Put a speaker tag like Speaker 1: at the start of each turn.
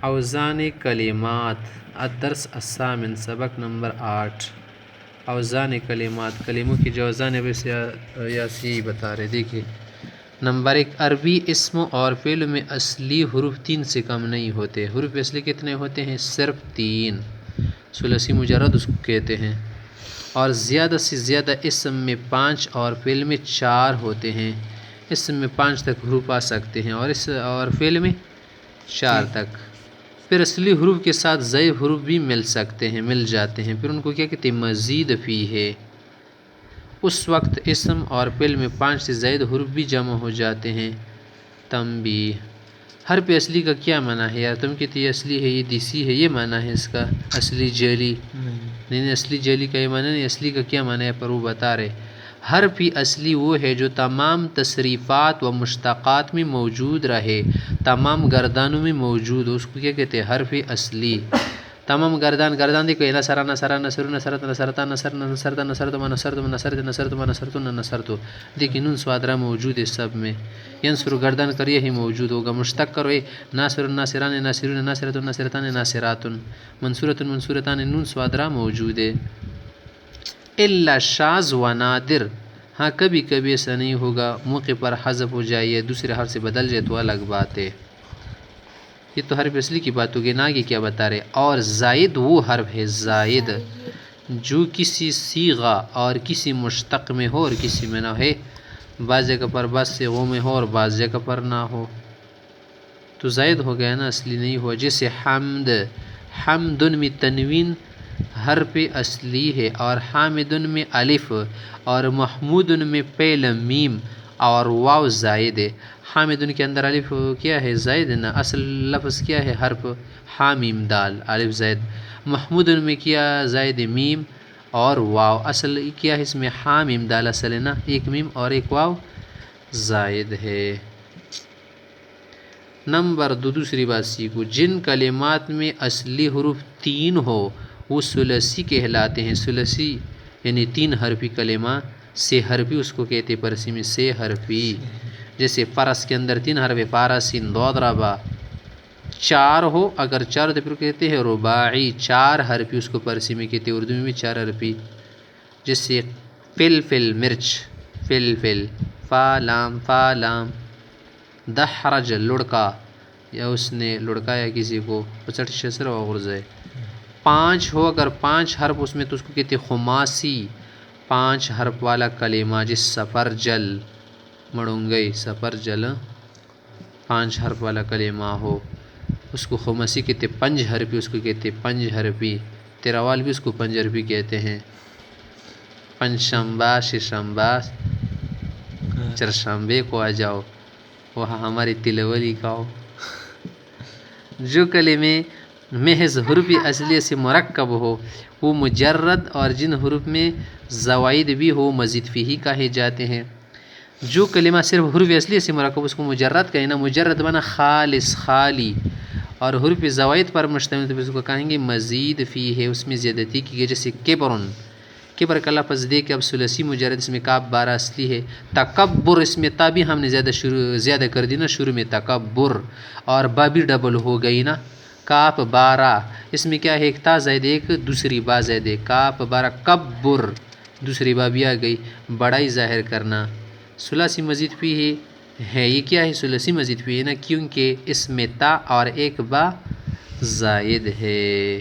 Speaker 1: اوزان کلمات الدرس الثامن، سبق نمبر 8۔ اوزان کلمات، کلموں کی جو اوزان ہے ویسے یاسی بتا رہے۔ دیکھیے نمبر 1، عربی اسم اور فعل میں اصلی حروف 3 سے کم نہیں ہوتے۔ حروف اصلی کتنے ہوتے ہیں؟ صرف 3، ثلاثی مجرد اس کو کہتے ہیں۔ اور زیادہ سے زیادہ اسم میں 5 اور فعل میں 4 ہوتے ہیں۔ اسم میں 5 تک حروف آ سکتے ہیں اور فعل میں 4 تک۔ پھر اصلی حروف کے ساتھ ضعیف حروف بھی مل جاتے ہیں، پھر ان کو کیا کہتے ہیں؟ مزید فی ہے۔ اس وقت اسم اور فعل میں 5 سے زائد حروف بھی جمع ہو جاتے ہیں۔ تنبیہ، حرف اصلی کا کیا معنی ہے یار؟ تم کہتے یہ اصلی ہے، یہ دیسی ہے، یہ معنی ہے اس کا اصلی جعلی؟ نہیں، اصلی جعلی کا یہ معنی نہیں، اصلی کا کیا معنی ہے پر وہ بتا رہے۔ حرف اصلی وہ ہے جو تمام تصریفات و مشتقات میں موجود رہے، تمام گردانوں میں موجود ہو، اس کو کیا کہتے ہیں؟ حرف اصلی۔ تمام گردان دیکھو، نصر نصر نصر نصرت نصرتا نصر نصرتا نصرتما نصرتم نصرت نصرتما نصرتن نصرتو، دیکھیں نون سوادرہ موجود ہے سب میں۔ ینصر گردان کر یہی موجود ہوگا، مشتق کرو ناصر ناصران ناصرون ناصرت ناصرتان ناصراتن، منصورت منصورتان، نون سوادرہ موجود ہے۔ الا شاذ و نادر، ہاں کبھی کبھی ایسا نہیں ہوگا، موقع پر حذف ہو جائے، دوسرے حرف سے بدل جائے تو الگ بات ہے۔ یہ تو حرف اصلی کی بات ہوگی، نا کہ کیا بتا رہے۔ اور زائد وہ حرف ہے، زائد جو کسی صیغہ اور کسی مشتق میں ہو اور کسی میں نہ ہے، بعض جگہ پر بعض صیغوں میں ہو اور بعض جگہ پر نہ ہو، تو زائد ہو گیا نا، اصلی نہیں ہوا۔ جیسے حمد، حمدن میں تنوین حرف اصلی ہے، اور حامدن میں الف، اور محمودن میں پہلا میم اور واو زائد ہے۔ حامدن کے اندر الف کیا ہے؟ زائد ہے نا، اصل لفظ کیا ہے؟ حرف حامیم دال، الف زائد۔ محمودن میں کیا زائد؟ میم اور واو، اصل کیا ہے اس میں؟ حامیم دال اصل ہے نا، ایک میم اور ایک واو زائد ہے۔ نمبر 2، دوسری بات سیکھو، جن کلمات میں اصلی حروف 3 ہو وہ ثلاثی کہلاتے ہیں۔ ثلاثی یعنی 3 حرفی کلمہ، 6 حرفی اس کو کہتے ہیں پرسی میں، 6 حرفی۔ جیسے فرس کے اندر 3 حرف، فارسین ضاد ربا۔ 4 ہو اگر 4 تو پھر کہتے ہیں رباعی، 4 حرفی اس کو پرسی میں کہتے ہیں، اردو میں بھی 4 حرفی۔ جیسے فلفل مرچ، فلفل، فالام فالام۔ دحرج لڑکا، یا اس نے لڑکایا کسی کو، 65 شسر و غرزہ۔ 5 ہو اگر 5 حرف اس میں تو اس کو کہتے ہیں خماسی، 5 حرف والا کلمہ۔ جس سفر جل، مڑنگئی سفر جل، 5 حرف والا کلمہ ہو اس کو خماسی کہتے ہیں۔ 5 حرفی اس کو کہتے ہیں 5 حرفی۔ تیراوال بھی اس کو 5 حرفی کہتے ہیں۔ پنجشنبہ، ششنبہ، چرشنبے کو آ جاؤ، وہاں ہماری تلولی کا ہو۔ جو کلمے محض حروف اصلیہ سے مرکب ہو وہ مجرد، اور جن حروف میں زوائد بھی ہو مزید فیہی کہے جاتے ہیں۔ جو کلمہ صرف حروف اصلیہ سے مرکب اس کو مجرد کہیں نا، مجرد بنا خالص خالی، اور حروف زوائد پر مشتمل تو اس کو کہیں گے مزید فی ہے، اس میں زیادتی کی گئی۔ جیسے کبرن، کبر کا لفظ دے کہ اب ثلاثی مجرد، اس میں کاف 12 اصلی ہے۔ تکبر، اس میں تا بھی ہم نے زیادہ کر دی نا شروع میں، تکبر، اور با بھی ڈبل ہو گئی نا، کاف 12، اس میں کیا ہے؟ ایک تا زائد ایک دوسری با زائد ہے، کاف 12 کبر، دوسری با بھی آ گئی، بڑائی ظاہر کرنا۔ ثلاثی مزید فی ہے، یہ کیا ہے؟ ثلاثی مزید فی ہے نا، کیونکہ اس میں تا اور ایک با زائد ہے۔